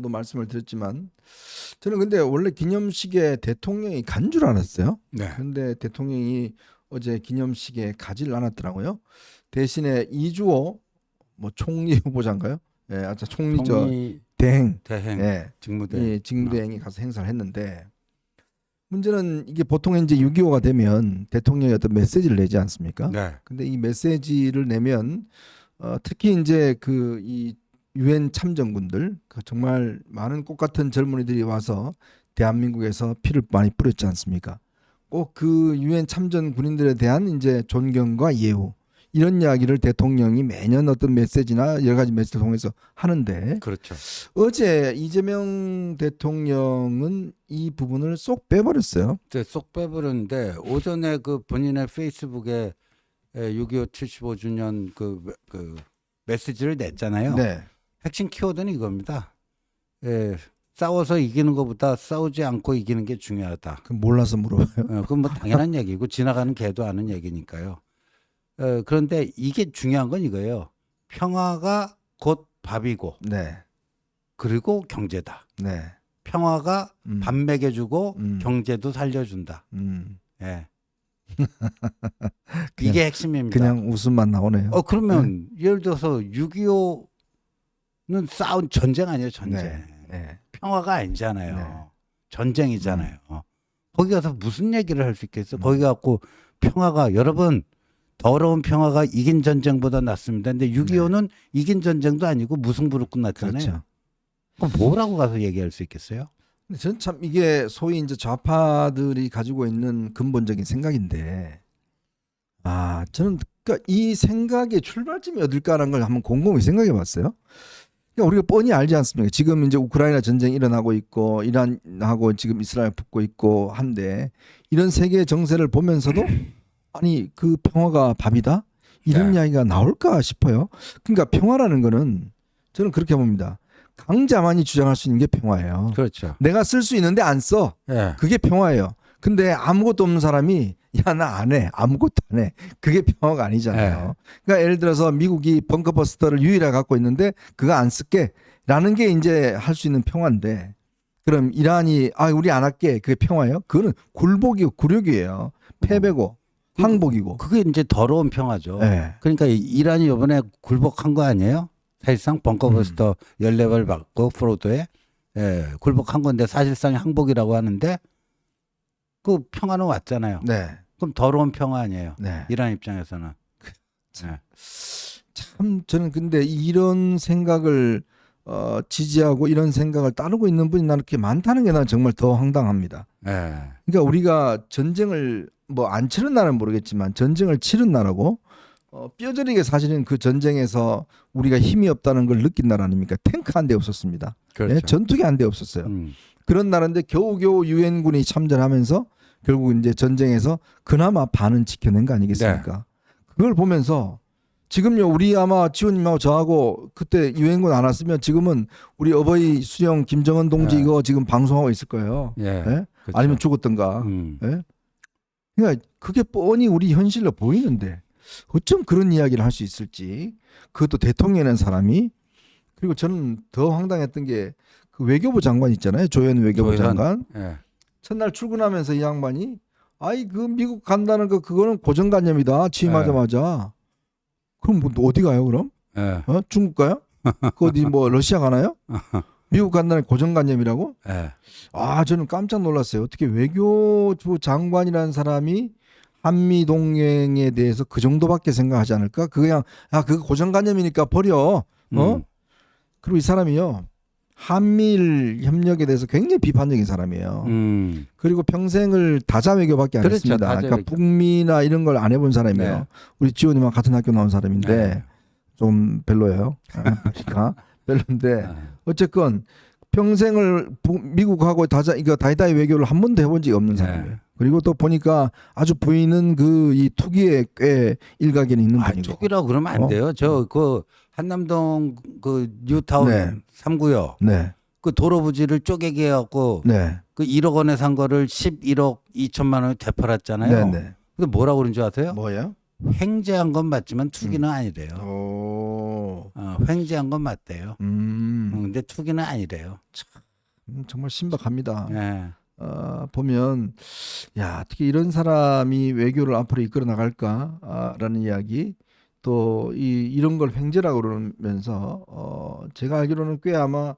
말씀을 드렸지만 저는 근데 원래 기념식에 대통령이 간 줄 알았어요. 네. 근데 대통령이 어제 기념식에 가지를 않았더라고요. 대신에 이주호 뭐 총리 후보자인가요? 예, 아까 총리 총리 대행, 대행 예, 직무대행. 이 직무대행이 가서 행사를 했는데 문제는 이게 보통 이제 6.25가 되면 대통령이 어떤 메시지를 내지 않습니까? 네. 근데 이 메시지를 내면 특히 이제 그 이 유엔 참전군들 그 정말 많은 꽃 같은 젊은이들이 와서 대한민국에서 피를 많이 뿌렸지 않습니까? 꼭 그 유엔 참전 군인들에 대한 이제 존경과 예우 이런 이야기를 대통령이 매년 어떤 메시지나 여러 가지 메시지를 통해서 하는데 그렇죠. 어제 이재명 대통령은 이 부분을 쏙 빼버렸어요. 쏙 빼버렸는데 오전에 그 본인의 페이스북에 6.25 75주년 그 메시지를 냈잖아요. 네. 핵심 키워드는 이겁니다. 싸워서 이기는 것보다 싸우지 않고 이기는 게 중요하다. 그 몰라서 물어봐요. 그건 뭐 당연한 얘기고 지나가는 개도 아는 얘기니까요. 그런데 이게 중요한 건 이거예요. 평화가 곧 밥이고 네. 그리고 경제다. 네. 평화가 밥 먹여주고 음. 경제도 살려준다. 예. 그냥- 이게 핵심입니다. 그냥 웃음만 나오네요. 그러면 예를 들어서 6.25는 싸운 전쟁 아니에요, 전쟁. 네. 네. 평화가 아니잖아요. 네. 전쟁이잖아요. 거기 가서 무슨 얘기를 할 수 있겠어? 거기 갖고 평화가 여러분 더러운 평화가 이긴 전쟁보다 낫습니다. 근데 6.25는 이긴 전쟁도 아니고 무승부로 끝났잖아요. 그렇죠. 그럼 뭐라고 가서 얘기할 수 있겠어요? 근데 저는 참 이게 소위 이제 좌파들이 가지고 있는 근본적인 생각인데, 저는 그러니까 이 생각의 출발점이 어딜까라는 걸 한번 곰곰이 생각해봤어요. 그러니까 우리가 뻔히 알지 않습니까? 지금 이제 우크라이나 전쟁이 일어나고 있고 이란하고 지금 이스라엘 붙고 있고 한데 이런 세계 정세를 보면서도 아니 그 평화가 밥이다 이런 네. 이야기가 나올까 싶어요. 그러니까 평화라는 거는 저는 그렇게 봅니다. 강자만이 주장할 수 있는 게 평화예요. 그렇죠. 내가 쓸 수 있는데 안 써. 예. 그게 평화예요. 근데 아무것도 없는 사람이 야 나 안 해. 아무것도 안 해. 그게 평화가 아니잖아요. 그러니까 예를 들어서 미국이 벙커버스터를 유일하게 갖고 있는데 그거 안 쓸게 라는 게 이제 할 수 있는 평화인데 그럼 이란이 우리 안 할게. 그게 평화예요? 그거는 굴복이고 굴욕이에요. 패배고 항복이고. 그게 이제 더러운 평화죠. 네. 그러니까 이란이 이번에 굴복한 거 아니에요? 사실상 벙커버스터 14발 받고 프로도에 굴복한 건데 사실상 항복이라고 하는데 그 평화는 왔잖아요. 네. 그럼 더러운 평화 아니에요? 네. 이란 입장에서는. 네. 참 저는 근데 이런 생각을 지지하고 이런 생각을 따르고 있는 분이 나는 그렇게 많다는 게 난 정말 더 황당합니다. 네. 그러니까 우리가 전쟁을 뭐 안 치른 나라는 모르겠지만 전쟁을 치른 나라고 뼈저리게 사실은 그 전쟁에서 우리가 힘이 없다는 걸 느낀 나라 아닙니까? 탱크 한 대 없었습니다. 그렇죠. 네? 전투기 한 대 없었어요. 그런 나라인데 겨우겨우 유엔군이 참전하면서 결국 이제 전쟁에서 그나마 반은 지켜낸 거 아니겠습니까? 그걸 보면서 지금요 우리 아마 지원님하고 저하고 그때 유엔군 안 왔으면 지금은 우리 어버이 수령 김정은 동지 네. 이거 지금 방송하고 있을 거예요. 예. 예? 그렇죠. 아니면 죽었던가. 예? 그러니까 그게 뻔히 우리 현실로 보이는데 어쩜 그런 이야기를 할 수 있을지. 그것도 대통령이라는 사람이. 그리고 저는 더 황당했던 게 그 외교부 장관 있잖아요. 조현 외교부 장관. 예. 첫날 출근하면서 이 양반이 그 미국 간다는 거 그거는 고정관념이다. 취임하자마자. 그럼 뭐 어디 가요 그럼? 예. 중국 가요? 그 어디 뭐 러시아 가나요? 미국 간다는 고정관념이라고? 예. 저는 깜짝 놀랐어요. 어떻게 외교부 장관이라는 사람이 한미 동맹에 대해서 그 정도밖에 생각하지 않을까? 그냥 그거 고정관념이니까 버려. 그리고 이 사람이요. 한미일 협력에 대해서 굉장히 비판적인 사람이에요. 그리고 평생을 다자 외교밖에 안 그렇죠, 했습니다. 다자 그러니까 외교. 북미나 이런 걸 안 해본 사람이에요. 네. 우리 지원이랑 같은 학교 나온 사람인데 네. 좀 별로예요. 그러니까 별로인데 어쨌건 평생을 미국하고 이거 다이다이 외교를 한 번도 해본 적이 없는 사람이에요. 그리고 또 보니까 아주 부인은 이 투기에 꽤 일각에는 있는 분이고. 투기라고 그러면 안 돼요. 저 그 한남동 그 뉴타운 네. 3구요. 네, 그 도로 부지를 쪼개게 해갖고 네, 그 1억 원에 산 거를 11억 2천만 원에 되팔았잖아요. 네, 네. 근데 뭐라고 그런 줄 아세요? 뭐예요? 횡재한 건 맞지만 투기는 아니래요. 횡재한 건 맞대요. 근데 투기는 아니래요. 정말 신박합니다. 예. 보면 야 어떻게 이런 사람이 외교를 앞으로 이끌어 나갈까라는 이야기 또 이런 걸 횡재라고 그러면서 제가 알기로는 꽤 아마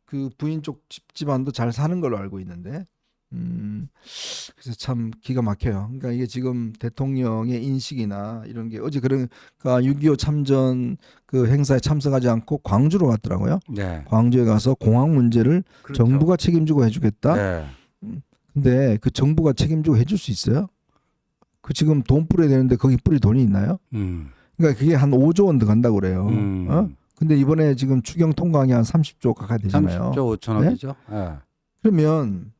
그 부인 쪽 집안도 잘 사는 걸로 알고 있는데 그래서 참 기가 막혀요. 그러니까 이게 지금 대통령의 인식이나 이런 게 어제 그러니까 6.25 참전 그 행사에 참석하지 않고 광주로 갔더라고요. 네. 광주에 가서 공항 문제를 그렇죠. 정부가 책임지고 해주겠다. 네. 근데 그 정부가 책임지고 해줄 수 있어요? 그 지금 돈 뿌려야 되는데 거기 뿌릴 돈이 있나요? 그러니까 그게 한 5조 원 들어간다고 그래요. 근데 이번에 지금 추경 통과하기 한 30조 가까이 되잖아요. 30조 5천억이죠. 네? 그러면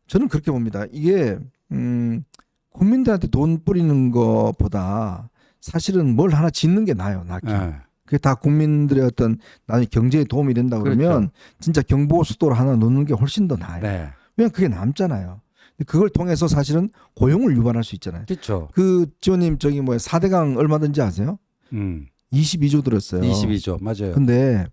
저는 그렇게 봅니다. 이게 국민들한테 돈 뿌리는 것보다 사실은 뭘 하나 짓는 게 나아요. 낫게. 그게 다 국민들의 어떤 나중에 경제에 도움이 된다 그러면 그렇죠. 진짜 경보수도를 하나 놓는 게 훨씬 더 나아요. 네. 왜냐면 그게 남잖아요. 그걸 통해서 사실은 고용을 유발할 수 있잖아요. 그렇죠. 그 지원님 저기 뭐야 4대강 얼마든지 아세요? 22조 들었어요. 22조 맞아요. 근데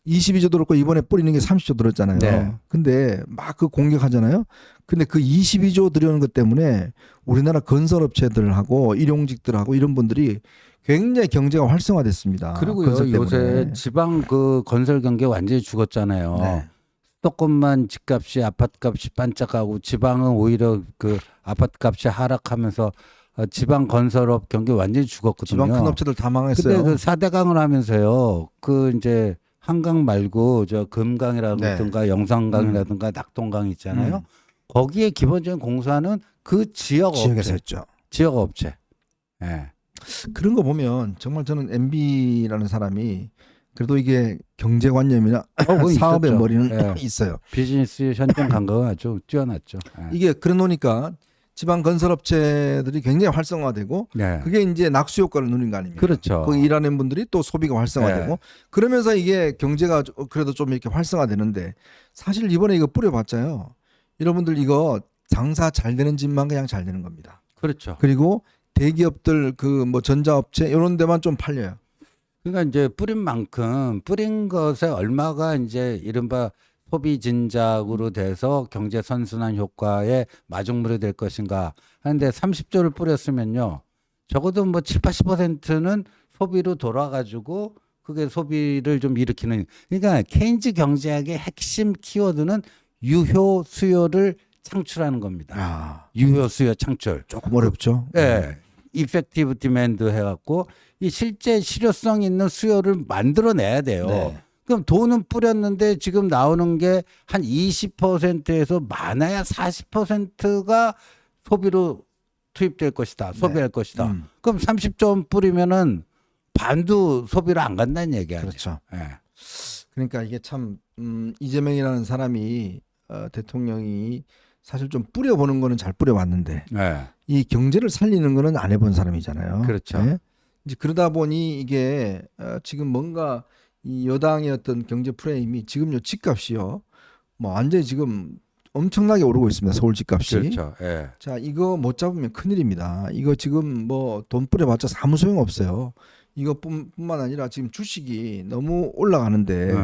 22조 들었고 이번에 뿌리는 게 30조 들었잖아요. 네. 근데 막 그 공격하잖아요. 근데 그 22조 들여는 것 때문에 우리나라 건설업체들하고 일용직들하고 이런 분들이 굉장히 경제가 활성화됐습니다. 그리고요 건설 때문에. 요새 지방 그 건설 경기 완전히 죽었잖아요. 네. 수도권만 집값이 아파트값이 반짝하고 지방은 오히려 그 아파트값이 하락하면서 지방 건설업 경기 완전히 죽었거든요. 지방 큰 업체들 다 망했어요. 근데 그 4대강을 하면서요. 그 이제 한강 말고 저 금강이라든가 영산강이라든가 낙동강 있잖아요. 거기에 기본적인 공사는 그 지역에서 지역에서 했죠. 지역 업체. 예. 그런 거 보면 정말 저는 MB라는 사람이 그래도 이게 경제관념이나 그건 사업의 있었죠. 머리는 예. 있어요. 비즈니스 현장 감각은 아주 뛰어났죠. 예. 이게 그래 놓으니까 지방 건설업체들이 굉장히 활성화되고 네. 그게 이제 낙수 효과를 누린 거 아닙니까? 그렇죠. 거기 일하는 분들이 또 소비가 활성화되고 네. 그러면서 이게 경제가 그래도 좀 이렇게 활성화되는데 사실 이번에 이거 뿌려봤자요. 여러분들 이거 장사 잘 되는 집만 그냥 잘 되는 겁니다. 그렇죠. 그리고 대기업들 그 뭐 전자업체 이런 데만 좀 팔려요. 그러니까 이제 뿌린 만큼 뿌린 것에 얼마가 이제 이른바 소비 진작으로 돼서 경제 선순환 효과의 마중물이 될 것인가 하는데 30조를 뿌렸으면요. 적어도 뭐 7, 80%는 소비로 돌아가지고 그게 소비를 좀 일으키는 그러니까 케인즈 경제학의 핵심 키워드는 유효 수요를 창출하는 겁니다. 유효 수요 창출. 조금 어렵죠. 예. 이펙티브 디맨드 해갖고 이 실제 실효성 있는 수요를 만들어내야 돼요. 네. 그럼 돈은 뿌렸는데 지금 나오는 게 한 20%에서 많아야 40%가 소비로 투입될 것이다. 소비할 것이다. 그럼 30조 원 뿌리면은 반도 소비로 안 간다는 얘기 아니에요. 그렇죠. 예. 그러니까 이게 참 이재명이라는 사람이 대통령이 사실 좀 뿌려보는 거는 잘 뿌려봤는데 예. 이 경제를 살리는 거는 안 해본 사람이잖아요. 그렇죠. 네? 이제 그러다 보니 이게 지금 뭔가 이 여당의 어떤 경제 프레임이 지금요 집값이요 뭐 완전히 지금 엄청나게 오르고 있습니다. 서울 집값이. 그렇죠. 예. 자 이거 못 잡으면 큰일입니다. 이거 지금 뭐 돈 뿌려봤자 아무 소용 없어요. 이것뿐만 아니라 지금 주식이 너무 올라가는데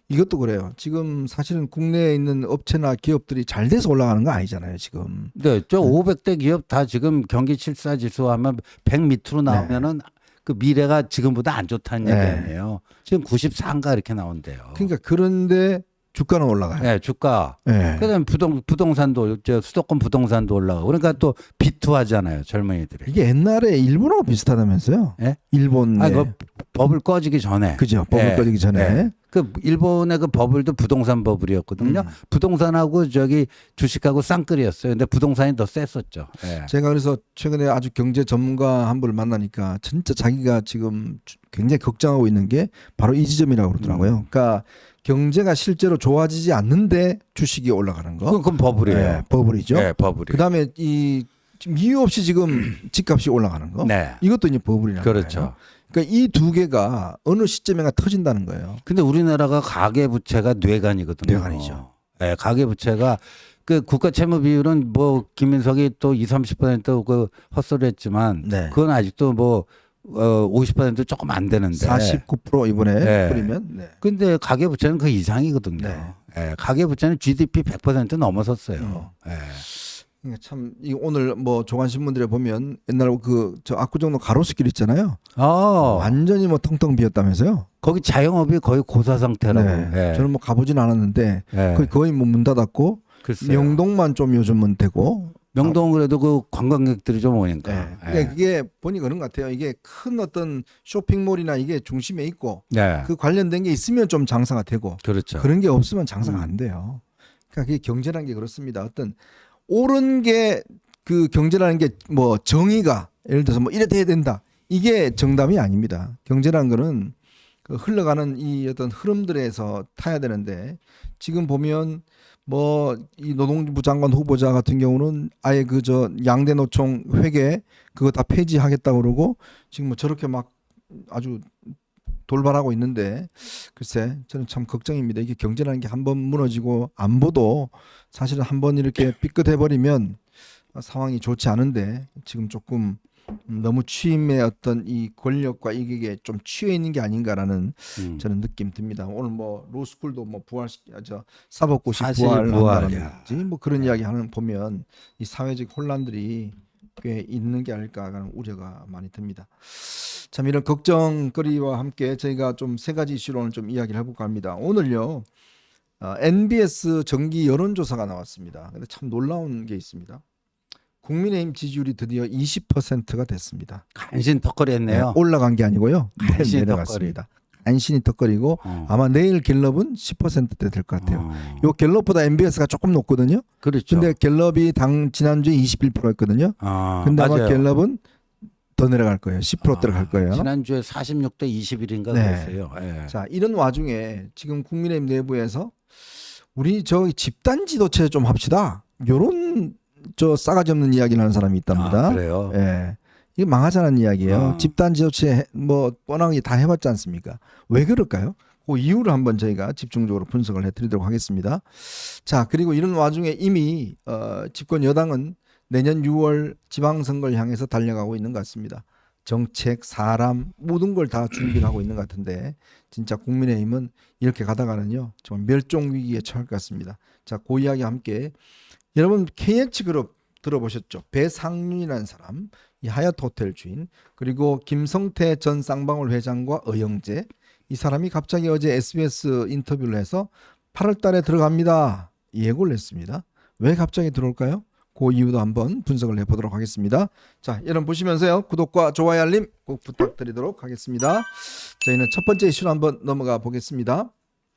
이것도 그래요. 지금 사실은 국내에 있는 업체나 기업들이 잘 돼서 올라가는 거 아니잖아요. 지금. 네, 저 500대 기업 다 지금 경기 질서 지수 하면 100 밑으로 나오면은 그 미래가 지금보다 안 좋다는 얘기 아니에요. 지금 94인가 이렇게 나온대요. 그러니까 그런데 주가는 올라가요. 네, 주가. 네. 그다음에 부동산도 저 수도권 부동산도 올라가고 그러니까 또 비투하잖아요, 젊은이들이. 이게 옛날에 일본하고 비슷하다면서요? 예? 일본. 아, 그 버블 꺼지기 전에. 그죠. 버블 예, 꺼지기 전에. 예. 그 일본의 그 버블도 부동산 버블이었거든요. 부동산하고 저기 주식하고 쌍끌이었어요. 근데 부동산이 더 셌었죠. 예. 제가 그래서 최근에 아주 경제 전문가 한 분을 만나니까 진짜 자기가 지금 굉장히 걱정하고 있는 게 바로 이 지점이라고 그러더라고요. 그러니까 경제가 실제로 좋아지지 않는데 주식이 올라가는 거. 그건 버블이에요. 네, 버블이죠. 네, 버블이. 그다음에 이 지금 이유 없이 지금 집값이 올라가는 거. 네. 이것도 이제 버블이라는 그렇죠. 거예요. 그러니까 이 두 개가 어느 시점에가 터진다는 거예요. 근데 우리나라가 가계 부채가 뇌관이거든요. 뇌관이죠. 예, 가계부채가 그 국가 채무 비율은 뭐 김민석이 또 20-30%그 헛소리했지만 네. 그건 아직도 뭐 50% 조금 안 되는데. 49% 이번에 네. 뿌리면. 네. 근데 가계부채는 그 이상이거든요. 네. 예, 가계부채는 GDP 100% 넘어섰어요. 예. 그러니까 참 이 오늘 뭐 조간 신문들에 보면 옛날 그 저 압구정로 가로수길 있잖아요. 완전히 뭐 텅텅 비었다면서요. 거기 자영업이 거의 고사 상태라고. 네. 예. 저는 뭐 가보진 않았는데 예. 거의 뭐 문 닫았고 글쎄요. 명동만 좀 요즘은 되고. 명동은 그래도 그 관광객들이 좀 오니까. 네. 예. 근데 그게 보니까 그런 것 같아요. 이게 큰 어떤 쇼핑몰이나 이게 중심에 있고 네. 그 관련된 게 있으면 좀 장사가 되고 그렇죠. 그런 게 없으면 장사가 안 돼요. 그러니까 그게 경제라는 게 그렇습니다. 어떤 옳은 게 그 경제라는 게 뭐 정의가 예를 들어서 뭐 이래 돼야 된다. 이게 정답이 아닙니다. 경제라는 거는 그 흘러가는 이 어떤 흐름들에서 타야 되는데 지금 보면 뭐 이 노동부 장관 후보자 같은 경우는 아예 그 저 양대 노총 회계 그거 다 폐지하겠다고 그러고 지금 뭐 저렇게 막 아주 돌발하고 있는데 글쎄 저는 참 걱정입니다. 이게 경제라는 게 한번 무너지고 안보도 사실은 한번 이렇게 삐끗해 버리면 상황이 좋지 않은데 지금 조금 너무 취임의 어떤 이 권력과 이게 좀 취해 있는 게 아닌가라는 저는 느낌 듭니다. 오늘 뭐 로스쿨도 뭐 사법고시 사실 부활한다든지 뭐 그런 이야기 하는 보면 이 사회적 혼란들이 꽤 있는 게 아닐까 하는 우려가 많이 듭니다. 참 이런 걱정거리와 함께 저희가 좀 세 가지 이슈로 오늘 좀 이야기를 해볼까 합니다. 오늘요 NBS 정기 여론조사가 나왔습니다. 근데 참 놀라운 게 있습니다. 국민의힘 지지율이 드디어 20%가 됐습니다. 간신 턱걸이 했네요. 올라간 게 아니고요. 간신히 내려갔습니다. 간신히 턱거리고 아마 내일 갤럽은 10%대 될 것 같아요. 요 갤럽보다 MBS가 조금 높거든요. 그렇죠. 근데 갤럽이 지난주에 21%였거든요. 근데 아마 맞아요. 갤럽은 더 내려갈 거예요. 10%대로 갈 거예요. 지난주에 46대 21인가 네. 그랬어요. 예. 자, 이런 와중에 지금 국민의힘 내부에서 우리 저 집단 지도체 좀 합시다. 요런 저 싸가지 없는 이야기를 하는 사람이 있답니다. 그래요. 예. 이게 망하자는 이야기예요. 집단 지도체 뭐 뻔하게 다 해봤지 않습니까? 왜 그럴까요? 그 이유를 한번 저희가 집중적으로 분석을 해드리도록 하겠습니다. 자, 그리고 이런 와중에 이미 집권 여당은 내년 6월 지방선거를 향해서 달려가고 있는 것 같습니다. 정책, 사람 모든 걸 다 준비를 하고 있는 것 같은데 진짜 국민의힘은 이렇게 가다가는요 정말 멸종 위기에 처할 것 같습니다. 자, 그 이야기와 함께 여러분 KH그룹 들어보셨죠? 배상윤이라는 사람, 이 하얏트 호텔 주인, 그리고 김성태 전 쌍방울 회장과 어영재, 이 사람이 갑자기 어제 SBS 인터뷰를 해서 8월 달에 들어갑니다. 예고를 했습니다. 왜 갑자기 들어올까요? 그 이유도 한번 분석을 해보도록 하겠습니다. 자, 여러분 보시면서요. 구독과 좋아요 알림 꼭 부탁드리도록 하겠습니다. 저희는 첫 번째 이슈로 한번 넘어가 보겠습니다.